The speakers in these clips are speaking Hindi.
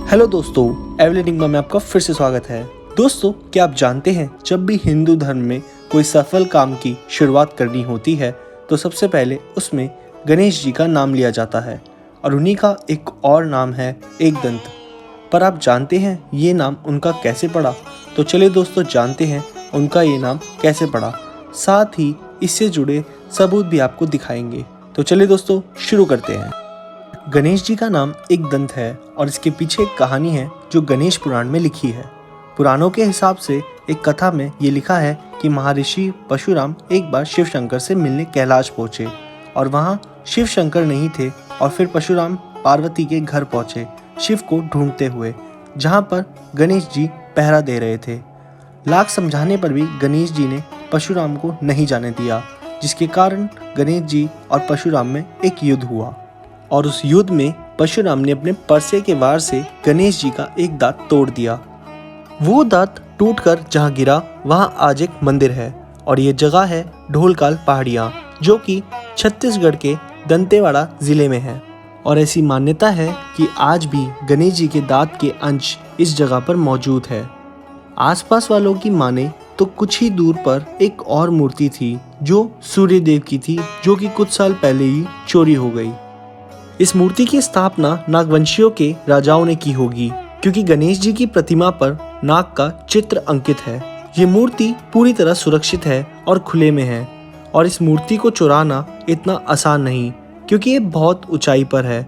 हेलो दोस्तों, एवलेनिग्मा में आपका फिर से स्वागत है। दोस्तों, क्या आप जानते हैं जब भी हिंदू धर्म में कोई सफल काम की शुरुआत करनी होती है तो सबसे पहले उसमें गणेश जी का नाम लिया जाता है और उन्हीं का एक और नाम है एकदंत। पर आप जानते हैं ये नाम उनका कैसे पड़ा? तो चलिए दोस्तों जानते हैं उनका ये नाम कैसे पड़ा, साथ ही इससे जुड़े सबूत भी आपको दिखाएंगे। तो चलिए दोस्तों शुरू करते हैं। गणेश जी का नाम एकदंत है और इसके पीछे एक कहानी है जो गणेश पुराण में लिखी है। पुराणों के हिसाब से एक कथा में ये लिखा है कि महर्षि परशुराम एक बार शिव शंकर से मिलने कैलाश पहुंचे और वहां शिव शंकर नहीं थे और फिर परशुराम पार्वती के घर पहुंचे शिव को ढूंढते हुए, जहां पर गणेश जी पहरा दे रहे थे। लाख समझाने पर भी गणेश जी ने परशुराम को नहीं जाने दिया, जिसके कारण गणेश जी और परशुराम में एक युद्ध हुआ और उस युद्ध में परशुराम ने अपने परसे के वार से गणेश जी का एक दांत तोड़ दिया। वो दांत टूटकर जहाँ गिरा वहाँ आज एक मंदिर है और ये जगह है ढोलकाल पहाड़ियाँ, जो कि छत्तीसगढ़ के दंतेवाड़ा जिले में है। और ऐसी मान्यता है कि आज भी गणेश जी के दांत के अंश इस जगह पर मौजूद है। आसपास वालों की माने तो कुछ ही दूर पर एक और मूर्ति थी जो सूर्य देव की थी, जो कि कुछ साल पहले ही चोरी हो गई। इस मूर्ति की स्थापना नागवंशियों के राजाओं ने की होगी, क्योंकि गणेश जी की प्रतिमा पर नाग का चित्र अंकित है। ये मूर्ति पूरी तरह सुरक्षित है और खुले में है और इस मूर्ति को चुराना इतना आसान नहीं, क्योंकि ये बहुत ऊंचाई पर है।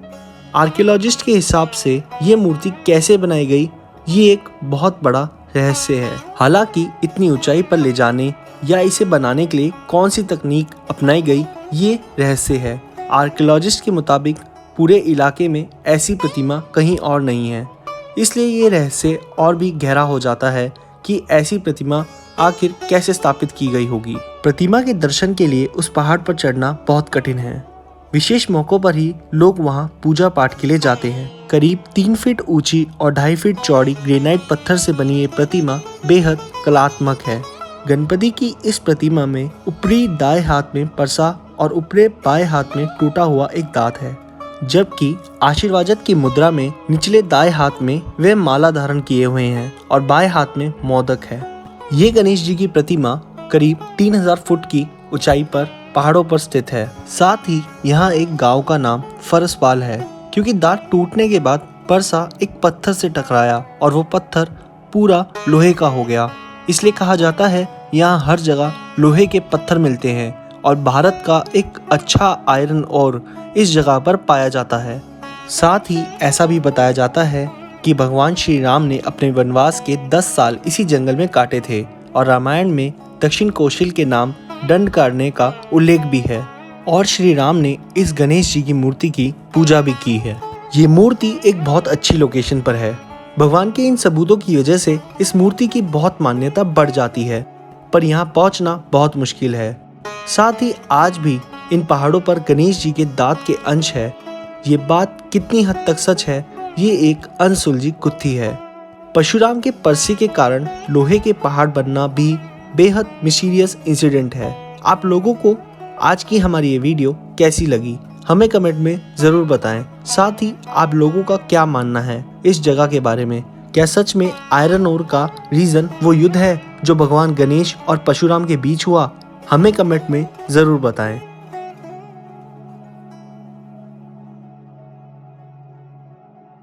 आर्कियोलॉजिस्ट के हिसाब से ये मूर्ति कैसे बनाई गई ये एक बहुत बड़ा रहस्य है। हालांकि इतनी ऊंचाई पर ले जाने या इसे बनाने के लिए कौन सी तकनीक अपनाई गई ये रहस्य है। आर्कियोलॉजिस्ट के मुताबिक पूरे इलाके में ऐसी प्रतिमा कहीं और नहीं है, इसलिए ये रहस्य और भी गहरा हो जाता है कि ऐसी प्रतिमा आखिर कैसे स्थापित की गई होगी। प्रतिमा के दर्शन के लिए उस पहाड़ पर चढ़ना बहुत कठिन है। विशेष मौकों पर ही लोग वहां पूजा पाठ के लिए जाते हैं। करीब 3 फीट ऊंची और 2.5 फीट चौड़ी ग्रेनाइट पत्थर से बनी ये प्रतिमा बेहद कलात्मक है। गणपति की इस प्रतिमा में ऊपरी दाएं हाथ में परसा और ऊपरी बाएं हाथ में टूटा हुआ एक दांत है, जबकि आशीर्वाद की मुद्रा में निचले दाएं हाथ में वे माला धारण किए हुए हैं और बाएं हाथ में मोदक है। ये गणेश जी की प्रतिमा करीब 3000 फुट की ऊंचाई पर पहाड़ों पर स्थित है। साथ ही यहाँ एक गांव का नाम फरसपाल है, क्योंकि दांत टूटने के बाद परसा एक पत्थर से टकराया और वो पत्थर पूरा लोहे का हो गया। इसलिए कहा जाता है यहाँ हर जगह लोहे के पत्थर मिलते हैं और भारत का एक अच्छा आयरन ओर इस जगह पर पाया जाता है। साथ ही ऐसा भी बताया जाता है कि भगवान श्री राम ने अपने वनवास के 10 साल इसी जंगल में काटे थे और रामायण में दक्षिण कौशल के नाम दंडकारण्य का उल्लेख भी है और श्री राम ने इस गणेश जी की मूर्ति की पूजा भी की है। ये मूर्ति एक बहुत अच्छी लोकेशन पर है। भगवान के इन सबूतों की वजह से इस मूर्ति की बहुत मान्यता बढ़ जाती है, पर यहाँ पहुँचना बहुत मुश्किल है। साथ ही आज भी इन पहाड़ों पर गणेश जी के दांत के अंश है। ये बात कितनी हद तक सच है ये एक अनसुलझी गुत्थी है। परशुराम के परसे के कारण लोहे के पहाड़ बनना भी बेहद मिस्टीरियस इंसिडेंट है। आप लोगों को आज की हमारी ये वीडियो कैसी लगी हमें कमेंट में ज़रूर बताएं। साथ ही आप लोगों का क्या मानना है इस जगह के बारे में? क्या सच में आयरन ओर का रीज़न वो युद्ध है जो भगवान गणेश और परशुराम के बीच हुआ? हमें कमेंट में ज़रूर बताएं।